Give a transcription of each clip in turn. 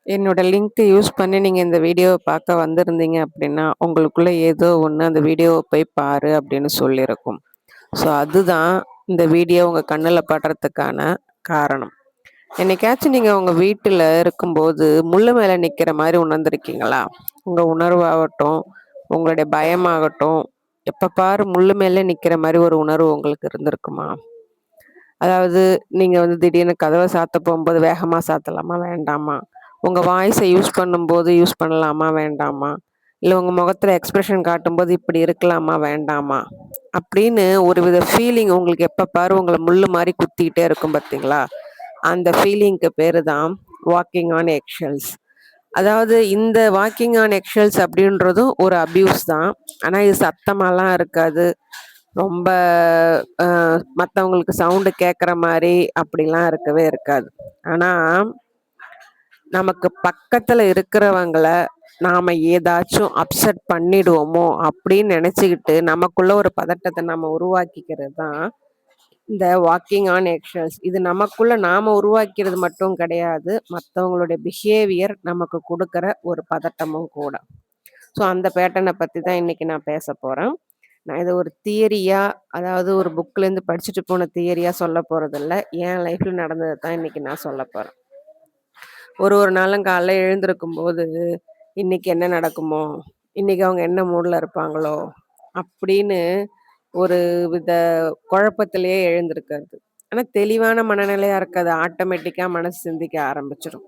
என்னோட link use பண்ணி நீங்க இந்த வீடியோவ பார்க்க வந்திருந்தீங்க அப்படின்னா, உங்களுக்குள்ள ஏதோ ஒண்ணு அந்த வீடியோவ போய் பாரு அப்படின்னு சொல்லியிருக்கும். ஸோ அதுதான் இந்த வீடியோ உங்க கண்ணுல படுறதுக்கான காரணம். என்னைக்காச்சும் நீங்க உங்க வீட்டுல இருக்கும்போது, முள்ளு மேல நிக்கிற மாரி உணர்ந்திருக்கீங்களா? உங்க உணர்வாகட்டும், உங்களுடைய பயமாகட்டும், எப்ப பாரு முள்ளு மேலே நிக்கிற மாரி ஒரு உணர்வு உங்களுக்கு இருந்திருக்குமா? அதாவது நீங்க வந்து திடீர்னு கதவ சாத்த போம்போது வேகமா சாத்தலாமா? வேண்டாமா? உங்க வாய்ஸ யூஸ் பண்ணும்போது யூஸ் பண்ணலாமா? வேண்டாமா? இல்ல உங்க முகத்துல எக்ஸ்பிரஷன் காட்டும்போது இப்படி இருக்கலாமா? வேண்டாமா? அப்படின்னு ஒருவித ஃபீலிங் உங்களுக்கு எப்ப பாரு உங்கள முள்ளு மாரி குத்திக்கிட்டே இருக்கும் பார்த்தீங்களா? அந்த ஃபீலிங்க்கு பேரு தான் வாக்கிங் ஆன் எக்ஷெல்ஸ். அதாவது இந்த வாக்கிங் ஆன் எக்ஷெல்ஸ் அப்படின்றதும் ஒரு அபியூஸ் தான். ஆனா இது சத்தமாலாம் இருக்காது. ரொம்ப மத்தவங்களுக்கு சவுண்டு கேட்குற மாரி அப்படிலாம் இருக்கவே இருக்காது. ஆனா, நமக்கு பக்கத்துல இருக்கிறவங்கள நாம ஏதாச்சும் அப்செட் பண்ணிடுவோமோ அப்படின்னு நெனச்சுக்கிட்டு, நமக்குள்ள ஒரு பதட்டத்த நம்ம உருவாக்கிக்கிறது தான் இந்த வாக்கிங் ஆன் எக்ஷெல்ஸ். இது நமக்குள்ள நாம உருவாக்கிறது மட்டும் கிடையாது. மத்தவங்களுடைய பிஹேவியர் நமக்கு குடுக்குற ஒரு பதட்டமும் கூட. ஸோ அந்த பேட்டர்ன பத்தி தான் இன்னைக்கு நான் பேசப் போறேன். நான் இத ஒரு தியரியா, அதாவது ஒரு புக்லேருந்து படிச்சுட்டு போன தியரியா சொல்லப் போறதில்ல. என் லைஃப்ல நடந்தத தான் இன்னைக்கு நான் சொல்லப் போறேன். ஒரு நாளும் காலைல எழுந்திருக்கும்போது, இன்னைக்கு என்ன நடக்குமோ? இன்னைக்கு அவங்க என்ன மூட்ல இருப்பாங்களோ? அப்படின்னு ஒரு வித குழப்பத்திலேயே எழுந்திருக்கிறது. ஆனா தெளிவான மனநிலையா இருக்காது. ஆட்டோமேட்டிக்கா மனசு சிந்திக்க ஆரம்பிச்சுரும்.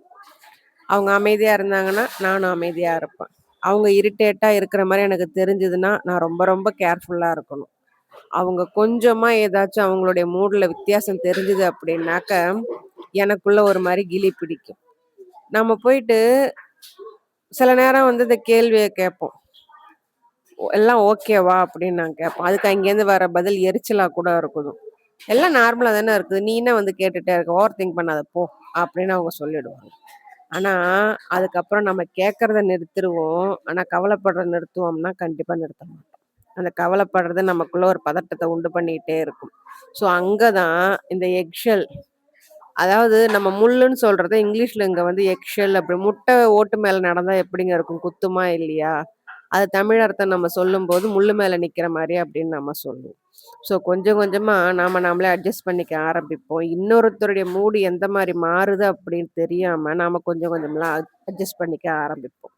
அவங்க அமைதியா இருந்தாங்கன்னா, நானும் அமைதியா இருப்பேன். அவங்க இரிட்டேட்டா இருக்கிற மாரி எனக்கு தெரிஞ்சதுன்னா, நான் ரொம்ப ரொம்ப கேர்ஃபுல்லா இருக்கணும். அவங்க கொஞ்சமா ஏதாச்சும் அவங்களுடைய மூட்ல வித்தியாசம் தெரிஞ்சது அப்படின்னாக்க, எனக்குள்ள ஒரு மாரி கிலி பிடிக்கும். நம்ம போயிட்டு சில நேரம் வந்து இந்த கேள்விய கேட்போம். "எல்லாம் ஓகேவா?" அப்படின்னு நான் கேட்பேன். அதுக்கு அங்கேருந்து வர பதில் எரிச்சலா கூட இருக்குது. "எல்லாம் நார்மலா தானே இருக்குது. நீ என்ன வந்து கேட்டுட்டே இருக்க? ஓவர் திங்க் பண்ணாத போ" அப்படின்னு அவங்க சொல்லிடுவாங்க. ஆனா, அதுக்கப்புறம் நம்ம கேட்கறத நிறுத்திருவோம். ஆனா கவலைப்படுறத நிறுத்துவோம்னா, கண்டிப்பா நிறுத்த மாட்டோம். அந்த கவலைப்படுறது நமக்குள்ள ஒரு பதட்டத்த உண்டு பண்ணிட்டே இருக்கும். ஸோ அங்க தான் இந்த எக்ஷெல், அதாவது நம்ம முள்ளுன்னு சொல்றத இங்கிலீஷ்ல இங்க வந்து எக்ஷெல் அப்படி முட்டை ஓட்டு மேல நடந்தா எப்படிங்க இருக்கும்? குத்துமா இல்லையா? அது தமிழ் அர்த்தம் நம்ம சொல்லும்போது முள்ளு மேல நிக்கிற மாரி அப்படின்னு நம்ம சொல்லுவோம். ஸோ கொஞ்சம் கொஞ்சமா நாம நம்மளே அட்ஜஸ்ட் பண்ணிக்க ஆரம்பிப்போம். இன்னொருத்தருடைய மூடு எந்த மாரி மாறுது அப்படின்னு தெரியாம நாம கொஞ்சம் கொஞ்சம்லாம் அட்ஜஸ்ட் பண்ணிக்க ஆரம்பிப்போம்.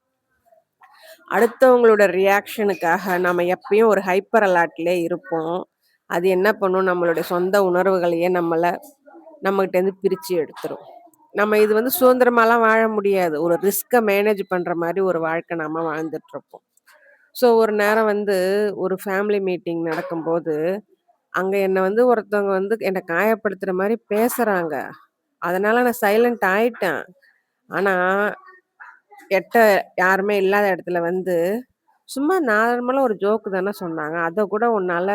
அடுத்தவங்களோட ரியாக்ஷனுக்காக நம்ம எப்பயும் ஒரு ஹைப்பர் அலர்ட்லயே இருப்போம். அது என்ன பண்ணும், நம்மளுடைய சொந்த உணர்வுகளையே நம்மகிட்டேருந்து பிரிச்சு எடுத்துரும். நம்ம இது வந்து சுதந்திரமாலாம் வாழ முடியாது. ஒரு ரிஸ்க்க மேனேஜ் பண்ற மாரி ஒரு வாழ்க்கை நாம வாழ்ந்துட்டுருப்போம். ஸோ ஒரு நேரம் வந்து ஒரு ஃபேமிலி மீட்டிங் நடக்கும்போது, அங்க என்ன வந்து ஒருத்தவங்க வந்து என்ன காயப்படுத்துற மாரி பேசுறாங்க. அதனால நான் சைலன்ட் ஆயிட்டேன். ஆனா, எட்ட யாருமே இல்லாத இடத்துல வந்து, சும்மா நார்மலா ஒரு ஜோக் தானே சொன்னாங்க. அத கூட உன்னால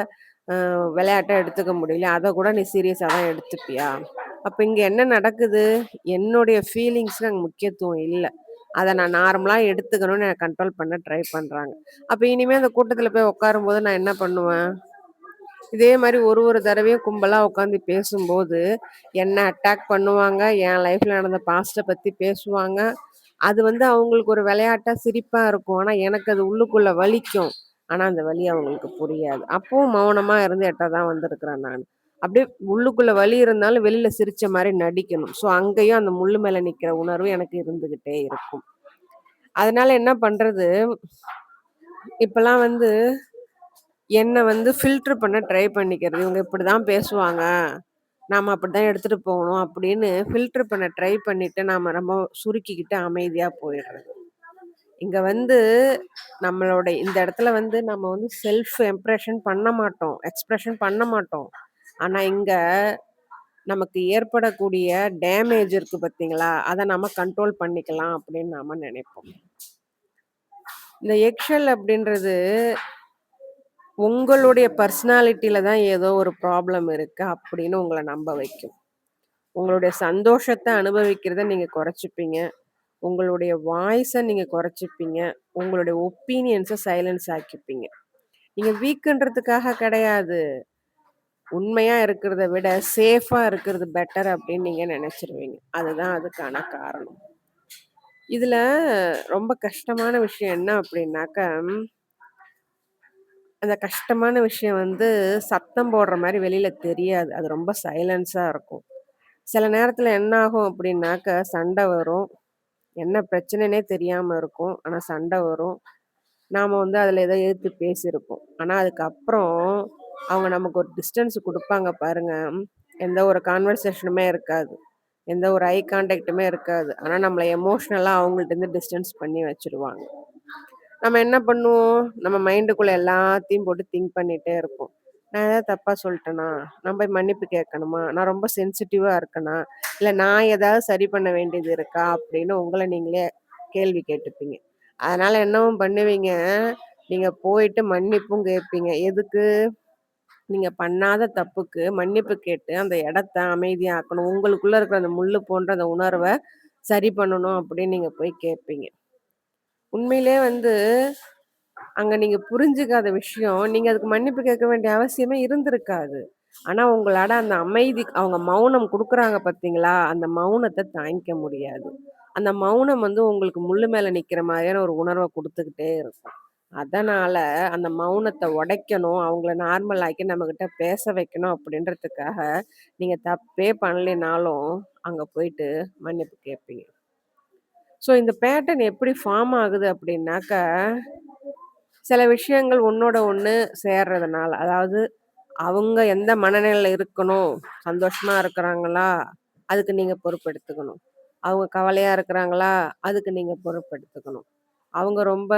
விளையாட்டா எடுத்துக்க முடியல. அத கூட நீ சீரியஸா தான் எடுத்துப்பியா? அப்ப இங்க என்ன நடக்குது? என்னுடைய ஃபீலிங்ஸ்க்கு அங்க முக்கியத்துவம் இல்ல. அத நான் நார்மலா எடுத்துக்கணும்னு என்ன கண்ட்ரோல் பண்ண ட்ரை பண்றாங்க. அப்ப இனிமே அந்த கூட்டத்துல போய் உட்காரும்போது நான் என்ன பண்ணுவேன்? இதே மாரி ஒரு தடவையும் கும்பலா உட்காந்து பேசும்போது, என்ன அட்டாக் பண்ணுவாங்க. என் லைஃப்ல நடந்த பாஸ்ட்ட பத்தி பேசுவாங்க. அது வந்து அவங்களுக்கு ஒரு விளையாட்டா, சிரிப்பா இருக்கும். ஆனா எனக்கு அது உள்ளுக்குள்ள வலிக்கும். ஆனா அந்த வலி அவங்களுக்கு புரியாது. அப்பவும் மௌனமா இருந்து எட்ட தான் வந்திருக்கிறேன் நானு. அப்படியே உள்ளுக்குள்ள வலி இருந்தாலும் வெளியில சிரிச்ச மாரி நடிக்கணும். ஸோ அங்கேயும் அந்த முள்ளு மேல நிக்கிற உணர்வு எனக்கு இருந்துகிட்டே இருக்கும். அதனால என்ன பண்றது, இப்பலாம் வந்து என்ன வந்து ஃபில்டர் பண்ண ட்ரை பண்ணிக்கிறது. இவங்க இப்படிதான் பேசுவாங்க. நாம அப்படிதான் எடுத்துட்டு போகணும் அப்படின்னு ஃபில்டர் பண்ண ட்ரை பண்ணிட்டு நாம ரொம்ப சுருக்கிக்கிட்டு அமைதியா போயிடுறது. இங்க வந்து நம்மளோட இந்த இடத்துல வந்து நம்ம வந்து செல்ஃப் எம்ப்ரஷன் பண்ண மாட்டோம். எக்ஸ்பிரஷன் பண்ண மாட்டோம். ஆனா இங்க நமக்கு ஏற்படக்கூடிய டேமேஜ் இருக்கு பார்த்தீங்களா? அத நம்ம கண்ட்ரோல் பண்ணிக்கலாம் அப்படின்னு நாம நினைப்போம். இந்த எக்ஷெல் அப்படின்றது உங்களுடைய பர்சனாலிட்டில தான் ஏதோ ஒரு ப்ராப்ளம் இருக்கு அப்படின்னு உங்கள நம்ப வைக்கும். உங்களுடைய சந்தோஷத்த அனுபவிக்கிறத நீங்க குறைச்சுப்பீங்க. உங்களுடைய வாய்ஸ நீங்க குறைச்சுப்பீங்க. உங்களுடைய ஒப்பீனியன்ஸ சைலன்ஸ் ஆக்கிப்பீங்க. நீங்க வீக்ன்றதுக்காக கிடையாது. உண்மையா இருக்கிறத விட சேஃபா இருக்கிறது பெட்டர் அப்படின்னு நீங்க நினைச்சிருவீங்க. அதுதான் அதுக்கான காரணம். இதுல ரொம்ப கஷ்டமான விஷயம் என்ன அப்படின்னாக்க, அந்த கஷ்டமான விஷயம் வந்து சத்தம் போடுற மாரி வெளியில தெரியாது. அது ரொம்ப சைலன்ஸா இருக்கும். சில நேரத்துல என்ன ஆகும் அப்படின்னாக்க, சண்டை வரும். என்ன பிரச்சனைன்னே தெரியாம இருக்கும். ஆனா சண்டை வரும். நாம வந்து அதுல ஏதோ எதிர்த்து பேசியிருப்போம். ஆனா அதுக்கப்புறம் அவங்க நமக்கு ஒரு டிஸ்டன்ஸ் குடுப்பாங்க பாருங்க. எந்த ஒரு கான்வர்சேஷனுமே இருக்காது. எந்த ஒரு ஐ கான்டாக்ட்டுமே இருக்காது. ஆனா நம்மள எமோஷனலா அவங்கள்ட்டருந்து டிஸ்டன்ஸ் பண்ணி வச்சுருவாங்க. நம்ம என்ன பண்ணுவோம்? நம்ம மைண்டுக்குள்ள எல்லாத்தையும் போட்டு திங்க் பண்ணிட்டே இருப்போம். நான் ஏதாவது தப்பா சொல்ட்டேனா? நான் போய் மன்னிப்பு கேட்கணுமா? நான் ரொம்ப சென்சிட்டிவா இருக்கனா? இல்ல நான் ஏதாவது சரி பண்ண வேண்டியது இருக்கா? அப்படின்னு உங்கள நீங்களே கேள்வி கேட்டுப்பீங்க. அதனால என்னவும் பண்ணுவீங்க, நீங்க போயிட்டு மன்னிப்பும் கேட்பீங்க. எதுக்கு? நீங்க பண்ணாத தப்புக்கு மன்னிப்பு கேட்டு அந்த இடத்த அமைதியாக்கணும். உங்களுக்குள்ள இருக்கிற அந்த முள்ளு போன்ற அந்த உணர்வ சரி பண்ணணும் அப்படின்னு நீங்க போய் கேட்பீங்க. உண்மையிலே வந்து அங்க நீங்க புரிஞ்சுக்காத விஷயம், நீங்க அதுக்கு மன்னிப்பு கேட்க வேண்டிய அவசியமே இருந்திருக்காது. ஆனா உங்களோட அந்த அமைதி அவங்க மௌனம் குடுக்குறாங்க பார்த்தீங்களா? அந்த மௌனத்த தாங்கிக்க முடியாது. அந்த மௌனம் வந்து உங்களுக்கு முள்ளு மேல நிக்கிற மாதிரியான ஒரு உணர்வ குடுத்துக்கிட்டே இருக்கும். அதனால அந்த மௌனத்த உடைக்கணும், அவங்கள நார்மல் ஆக்கி நம்மகிட்ட பேச வைக்கணும் அப்படின்றதுக்காக, நீங்க தப்பே பண்ணலைனாலும் அங்க போயிட்டு மன்னிப்பு கேட்பீங்க. ஸோ இந்த பேட்டர்ன் எப்படி ஃபார்ம் ஆகுது அப்படின்னாக்க, சில விஷயங்கள் ஒண்ணோட ஒண்ணு சேர்றதுனால, அதாவது அவங்க எந்த மனநிலையில இருக்கணும், சந்தோஷமா இருக்கிறாங்களா, அதுக்கு நீங்க பொறுப்பெடுத்துக்கணும். அவங்க கவலையா இருக்கிறாங்களா, அதுக்கு நீங்க பொறுப்பெடுத்துக்கணும். அவங்க ரொம்ப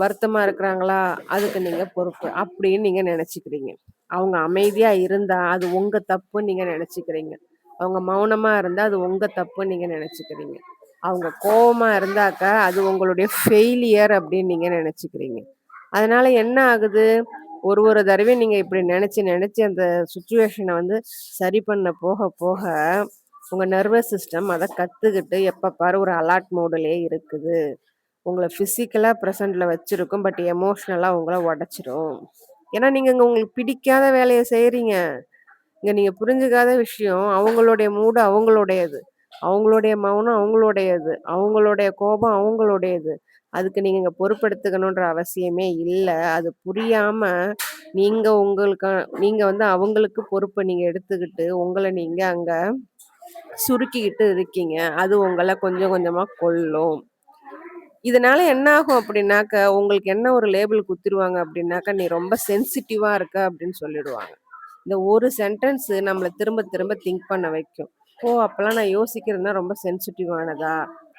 வருத்தமா இருக்கிறாங்களா, அதுக்கு நீங்க பொறுப்பு அப்படின்னு நீங்க நெனச்சுக்கிறீங்க. அவங்க அமைதியா இருந்தா, அது உங்க தப்புன்னு நீங்க நெனச்சுக்கிறீங்க. அவங்க மௌனமா இருந்தா, அது உங்க தப்புன்னு நீங்க நெனச்சுக்கிறீங்க. அவங்க கோவமா இருந்தாக்க, அது உங்களுடைய ஃபெயிலியர் அப்படின்னு நீங்க நெனச்சுக்கிறீங்க. அதனால என்ன ஆகுது? ஒரு ஒரு தடவையும் நீங்க இப்படி நெனச்சு நெனச்சு அந்த சிச்சுவேஷன வந்து சரி பண்ண போக போக, உங்க நர்வஸ் சிஸ்டம் அத கத்துக்கிட்டு எப்ப பாரு ஒரு அலர்ட் மோடுலயே இருக்குது. உங்கள பிசிக்கலா பிரசன்ட்ல வச்சிருக்கும். பட் எமோஷனலா உங்கள உடைச்சிரும். ஏன்னா, நீங்க இங்க உங்களுக்கு பிடிக்காத வேலைய செய்றீங்க. இங்க நீங்க புரிஞ்சுக்காத விஷயம், அவங்களுடைய மூடு அவங்களுடையது. அவங்களுடைய மௌனம் அவங்களுடையது. அவங்களுடைய கோபம் அவங்களுடையது. அதுக்கு நீங்க இங்க பொறுப்பெடுத்துக்கணுன்ற அவசியமே இல்ல. அது புரியாம நீங்க வந்து அவங்களுக்கு பொறுப்ப நீங்க எடுத்துக்கிட்டு, உங்கள நீங்க அங்க சுருக்கிக்கிட்டு இருக்கீங்க. அது உங்கள கொஞ்சம் கொஞ்சமா கொல்லும். இதனால என்ன ஆகும் அப்படின்னாக்க, உங்களுக்கு என்ன ஒரு லேபிள் குடுத்துருவாங்க அப்படின்னாக்க, "நீ ரொம்ப சென்சிட்டிவா இருக்க" அப்படின்னு சொல்லிடுவாங்க. இந்த ஒரு சென்டென்ஸ் நம்மள திரும்ப திரும்ப திங்க் பண்ண வைக்கும். ஓ! அப்பலாம் நான் யோசிக்கிறதுனா ரொம்ப சென்சிட்டிவ் ஆனதா?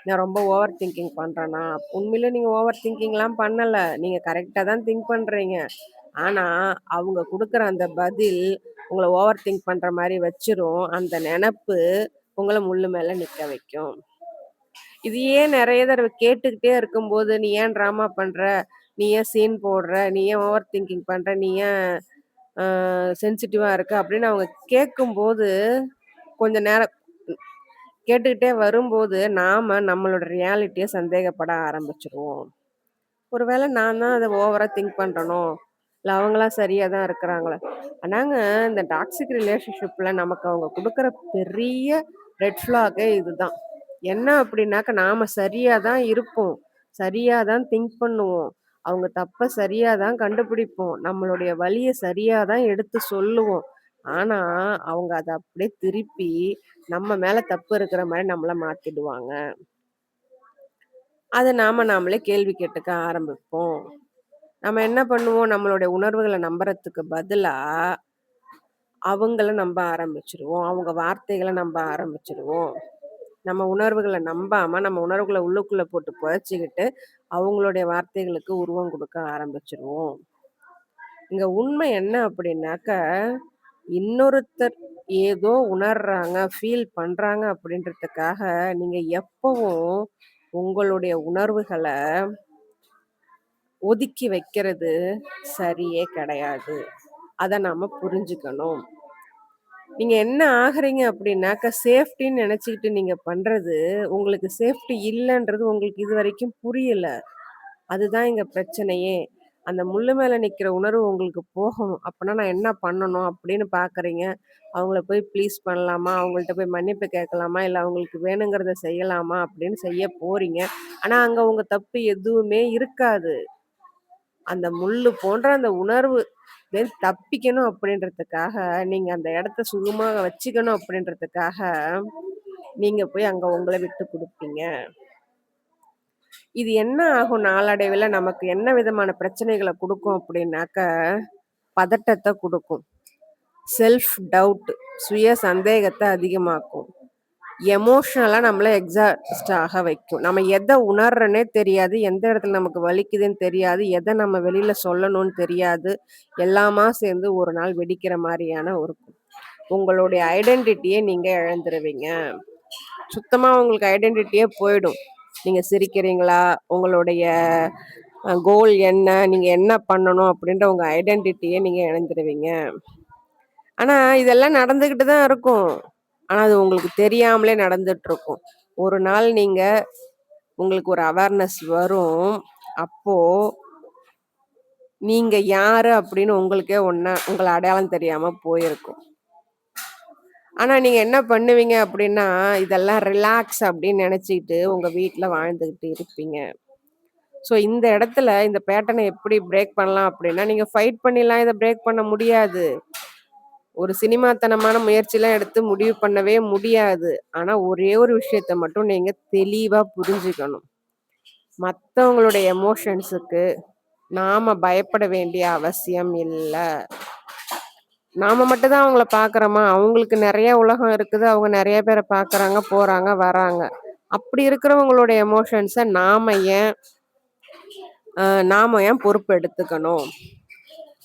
நான் ரொம்ப ஓவர் திங்கிங் பண்றேனா? உண்மையிலே நீங்க ஓவர் திங்கிங்லாம் பண்ணல. நீங்க கரெக்ட்டா தான் திங்க் பண்றீங்க. ஆனா, அவங்க குடுக்குற அந்த பதில் உங்கள ஓவர் திங்க் பண்ற மாரி வச்சுரும். அந்த நெனப்பு உங்கள முள்ளு மேல நிக்க வைக்கும். இதையே நெறைய தடவ கேட்டுக்கிட்டே இருக்கும்போது, "நீ ஏன் ட்ராமா பண்ற? நீ ஏன் சீன் போடுற? நீ ஏன் ஓவர் திங்கிங் பண்ற? நீ ஏன் அ சென்சிட்டிவா இருக்க?" அப்படின்னு அவங்க கேட்கும்போது, கொஞ்ச நேரம் கேட்டுக்கிட்டே வரும்போது, நாம நம்மளோட ரியாலிட்டிய சந்தேகப்பட ஆரம்பிச்சுருவோம். ஒருவேள நான் தான் அத ஓவரா திங்க் பண்றனோ? இல்ல அவங்களா சரியா தான் இருக்கிறாங்களா? ஆனாங்க இந்த டாக்ஸிக் ரிலேஷன்ஷிப்ல நமக்கு அவங்க குடுக்குற பெரிய ரெட் ஃபிளாகே இதுதான். என்ன அப்படின்னாக்க, நாம சரியா தான் இருப்போம். சரியா தான் திங்க் பண்ணுவோம். அவங்க தப்ப சரியா தான் கண்டுபிடிப்போம். நம்மளுடைய வலிய சரியா தான் எடுத்து சொல்லுவோம். ஆனா, அவங்க அத அப்படியே திருப்பி நம்ம மேல தப்பு இருக்கிற மாரி நம்மள மாத்திடுவாங்க. அத நாமளே கேள்வி கேட்டுக்க ஆரம்பிப்போம். நம்ம என்ன பண்ணுவோம்? நம்மளுடைய உணர்வுகள நம்புறதுக்கு பதிலா, அவங்கள நம்ப ஆரம்பிச்சுருவோம். அவங்க வார்த்தைகள நம்ப ஆரம்பிச்சுருவோம். நம்ம உணர்வுகள நம்பாம, நம்ம உணர்வுகள உள்ளுக்குள்ள போட்டு புதைச்சுக்கிட்டு, அவங்களுடைய வார்த்தைகளுக்கு உருவம் குடுக்க ஆரம்பிச்சுருவோம். இங்க உண்மை என்ன அப்படின்னாக்க, இன்னொருத்தர் ஏதோ உணர்றாங்க, ஃபீல் பண்றாங்க அப்படின்றதுக்காக, நீங்க எப்பவும் உங்களுடைய உணர்வுகள ஒதுக்கி வைக்கிறது சரியே கிடையாது. அத நாம புரிஞ்சுக்கணும். நீங்க என்ன ஆகுறீங்க அப்படின்னாக்க, சேஃப்டின்னு நெனச்சுக்கிட்டு நீங்க பண்றது, உங்களுக்கு சேஃப்டி இல்லன்றது உங்களுக்கு இதுவரைக்கும் புரியல. அதுதான் இங்க பிரச்சனையே. அந்த முள்ளு மேல நிக்கிற உணர்வு உங்களுக்கு போகணும். அப்பன்னா நான் என்ன பண்ணணும் அப்படின்னு பார்க்குறீங்க. அவங்கள போய் ப்ளீஸ் பண்ணலாமா? அவங்கள்ட்ட போய் மன்னிப்பு கேட்கலாமா? இல்ல அவங்களுக்கு வேணுங்கிறத செய்யலாமா? அப்படின்னு செய்ய போறீங்க. ஆனா அங்க உங்க தப்பு எதுவுமே இருக்காது. அந்த முள்ளு போன்ற அந்த உணர்வு தப்பிக்கணும் அப்படின்றதுக்காக, நீங்க அந்த இடத்த சுகமாக வச்சுக்கணும் அப்படின்றதுக்காக, நீங்க போய் அங்க உங்கள விட்டு குடுப்பீங்க. இது என்ன ஆகும் நாளடைவில நமக்கு என்ன விதமான பிரச்சனைகள குடுக்கும் அப்படின்னாக்க, பதட்டத்த குடுக்கும். செல்ஃப் டவுட் சுய சந்தேகத்த அதிகமாக்கும். எமோஷனலா நம்மள எக்ஸாஸ்ட் ஆக வைக்கும். நம்ம எத உணர்றோன்னே தெரியாது. எந்த இடத்துல நமக்கு வலிக்குதுன்னு தெரியாது. எத நம்ம வெளியில சொல்லணும்னு தெரியாது. எல்லாமா சேர்ந்து ஒரு நாள் வெடிக்கிற மாரியான இருக்கும். உங்களுடைய ஐடென்டிட்டிய நீங்க இழந்துருவீங்க. சுத்தமா உங்களுக்கு ஐடென்டிட்டியே போயிடும். நீங்க சிரிக்கிறீங்களா? உங்களுடைய கோல் என்ன? நீங்க என்ன பண்ணணும்? அப்படின்ற உங்க ஐடென்டிட்டிய நீங்க இழந்துருவீங்க. ஆனா, இதெல்லாம் நடந்துகிட்டு தான் இருக்கும். ஆனா, அது உங்களுக்கு தெரியாமலே நடந்துட்டுருக்கும். ஒரு நாள் நீங்க உங்களுக்கு ஒரு அவேர்னஸ் வரும். அப்போ நீங்க யாரு அப்படின்னு உங்களுக்கே உங்கள அடையாளம் தெரியாம போயிருக்கும். ஆனா, நீங்க என்ன பண்ணுவீங்க அப்படின்னா, இதெல்லாம் ரிலாக்ஸ் அப்படின்னு நெனச்சுக்கிட்டு உங்க வீட்ல வாழ்ந்துகிட்டு இருப்பீங்க. ஸோ, இந்த இடத்துல இந்த பேட்டர்ன எப்படி பிரேக் பண்ணலாம் அப்படின்னா, நீங்க ஃபைட் பண்ணிலாம் இத பிரேக் பண்ண முடியாது. ஒரு சினிமாத்தனமான முயற்சிலாம் எடுத்து முடிவு பண்ணவே முடியாது. ஆனா, ஒரே ஒரு விஷயத்த மட்டும் நீங்க தெளிவா புரிஞ்சுக்கணும். மத்தவங்களுடைய எமோஷன்ஸுக்கு நாம பயப்பட வேண்டிய அவசியம் இல்ல. நாம மட்டும் தான் அவங்கள பார்க்குறோமா? அவங்களுக்கு நெறைய உலகம் இருக்குது. அவங்க நெறைய பேர பார்க்குறாங்க, போறாங்க, வராங்க. அப்படி இருக்கிறவங்களுடைய எமோஷன்ஸ நாம ஏன் பொறுப்பு எடுத்துக்கணும்?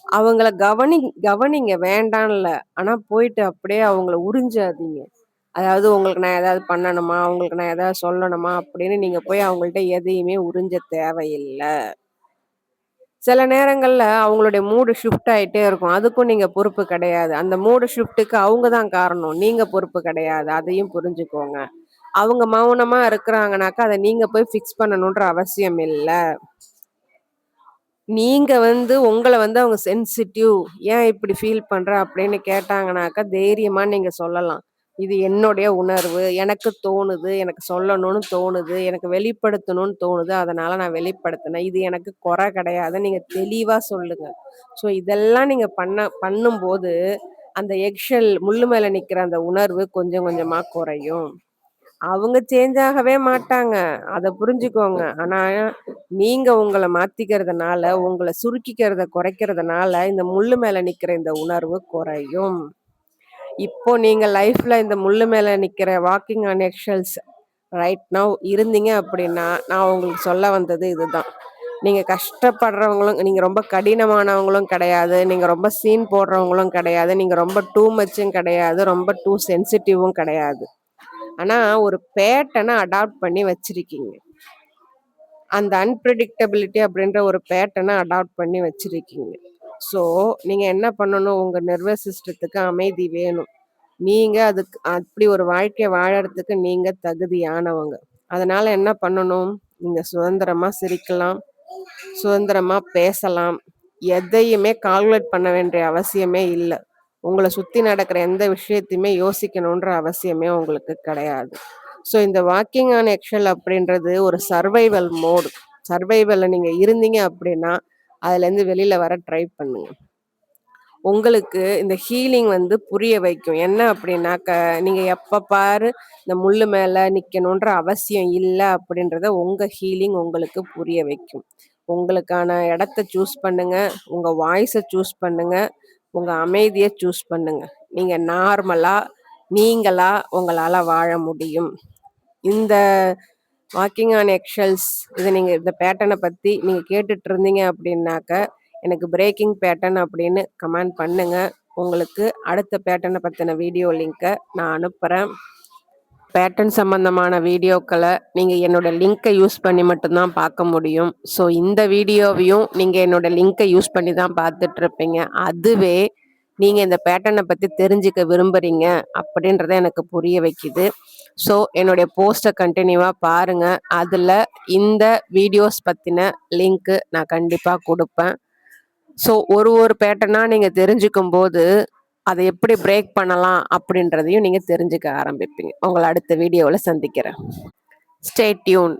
அவங்கள கவனிங்க வேண்டான்ல. ஆனா போயிட்டு அப்படியே அவங்கள உறிஞ்சாதீங்க. அதாவது உங்களுக்கு நான் ஏதாவது பண்ணணுமா? உங்களுக்கு நான் ஏதாவது சொல்லணுமா? அப்படின்னு நீங்க போய் அவங்கள்ட்ட எதையுமே உறிஞ்ச தேவையில்ல. சில நேரங்கள்ல அவங்களுடைய மூடு ஷிஃப்ட் ஆயிட்டே இருக்கும். அதுக்கும் நீங்க பொறுப்பு கிடையாது. அந்த மூடு ஷிஃப்ட்டுக்கு அவங்க தான் காரணம். நீங்க பொறுப்பு கிடையாது. அதையும் புரிஞ்சுக்கோங்க. அவங்க மௌனமா இருக்கிறாங்கனாக்கா, அத நீங்க போய் ஃபிக்ஸ் பண்ணணுன்ற அவசியம் இல்ல. நீங்க உங்கள அவங்க சென்சிட்டிவ் ஏன் இப்படி ஃபீல் பண்ற அப்படின்னு கேட்டாங்கனாக்கா, தைரியமா நீங்க சொல்லலாம். இது என்னுடைய உணர்வு. எனக்கு தோணுது. எனக்கு சொல்லணும்னு தோணுது. எனக்கு வெளிப்படுத்தணும்னு தோணுது. அதனால நான் வெளிப்படுத்தினேன். இது எனக்கு குறை கிடையாது. நீங்க தெளிவா சொல்லுங்க. ஸோ இதெல்லாம் நீங்க பண்ணும்போது, அந்த எக்ஷெல் முள்ளு மேல நிக்கிற அந்த உணர்வு கொஞ்சம் கொஞ்சமா குறையும். அவங்க சேஞ்ச் ஆகவே மாட்டாங்க. அத புரிஞ்சுக்கோங்க. ஆனா, நீங்க உங்கள மாத்திக்கிறதுனால, உங்கள சுருக்கிக்கிறத குறைக்கிறதுனால, இந்த முள்ளு மேல நிக்கிற இந்த உணர்வு குறையும். இப்போ நீங்க லைஃப்ல இந்த முள்ளு மேல நிக்கிற walking on eggshells right now இருந்தீங்க அப்படின்னா, நான் உங்களுக்கு சொல்ல வந்தது இதுதான். நீங்க கஷ்டப்படுறவங்களும் நீங்க ரொம்ப கடினமானவங்களும் கிடையாது. நீங்க ரொம்ப சீன் போடுறவங்களும் கிடையாது. நீங்க ரொம்ப டூ மச்சும் கிடையாது. ரொம்ப டூ சென்சிட்டிவும் கிடையாது. ஆனா, ஒரு பேட்டர்ன அடாப்ட் பண்ணி வச்சிருக்கீங்க. அந்த அன்பிரெடிக்டபிலிட்டி அப்படின்ற ஒரு பேட்டர்ன அடாப்ட் பண்ணி வச்சிருக்கீங்க. ஸோ, நீங்க என்ன பண்ணணும்? உங்க நர்வஸ் சிஸ்டத்துக்கு அமைதி வேணும். நீங்க அதுக்கு அப்படி ஒரு வாழ்க்கைய வாழறதுக்கு நீங்க தகுதியானவங்க. அதனால என்ன பண்ணணும்? நீங்க சுதந்திரமா சிரிக்கலாம். சுதந்திரமா பேசலாம். எதையுமே கால்குலேட் பண்ண வேண்டிய அவசியமே இல்ல. உங்கள சுத்தி நடக்கிற எந்த விஷயத்தையுமே யோசிக்கணுன்ற அவசியமே உங்களுக்கு கிடையாது. ஸோ இந்த வாக்கிங் ஆன் எக்ஷெல் அப்படின்றது ஒரு சர்வைவல் மோட். சர்வைவல்ல நீங்க இருந்தீங்க அப்படின்னா, அதுலேருந்து வெளியில வர ட்ரை பண்ணுங்க. உங்களுக்கு இந்த ஹீலிங் புரிய வைக்கும். என்ன அப்படின்னாக்க, நீங்க எப்ப பாரு இந்த முள்ளு மேல நிக்கணுன்ற அவசியம் இல்ல அப்படின்றத உங்க ஹீலிங் உங்களுக்கு புரிய வைக்கும். உங்களுக்கான இடத்த சூஸ் பண்ணுங்க. உங்க வாய்ஸ சூஸ் பண்ணுங்க. உங்க அமைதிய சூஸ் பண்ணுங்க. நீங்க நார்மலா, நீங்களா உங்களால வாழ முடியும். இந்த வாக்கிங் ஆன் எக்ஷெல்ஸ் நீங்க இந்த பேட்டர்ன பத்தி நீங்க கேட்டுட்டு இருந்தீங்க அப்படின்னாக்க, எனக்கு பிரேக்கிங் பேட்டர்ன் அப்படின்னு கமெண்ட் பண்ணுங்க. உங்களுக்கு அடுத்த பேட்டர்ன பத்தின வீடியோ லிங்க்க நான் அனுப்புறேன். பேட்டர்ன் சம்பந்தமான வீடியோக்கள நீங்க என்னோட லிங்க்க யூஸ் பண்ணி மட்டும் தான் பார்க்க முடியும். ஸோ இந்த வீடியோவையும் நீங்க என்னோட லிங்க்க யூஸ் பண்ணி தான் பார்த்துட்டு இருப்பீங்க. அதுவே நீங்க இந்த பேட்டர்ன பத்தி தெரிஞ்சுக்க விரும்புறீங்க அப்படின்றத எனக்கு புரிய வைக்குது. ஸோ என்னுடைய போஸ்ட்டை கண்டினியூவா பாருங்க. அதுல இந்த வீடியோஸ் பத்தின லிங்க் நான் கண்டிப்பா கொடுப்பேன். ஸோ ஒரு ஒரு பேட்டர்னா நீங்க தெரிஞ்சுக்கும்போது, அத எப்படி பிரேக் பண்ணலாம் அப்படின்றதையும் நீங்க தெரிஞ்சுக்க ஆரம்பிப்பீங்க. உங்கள அடுத்த வீடியோவுல சந்திக்கிறேன். Stay tune.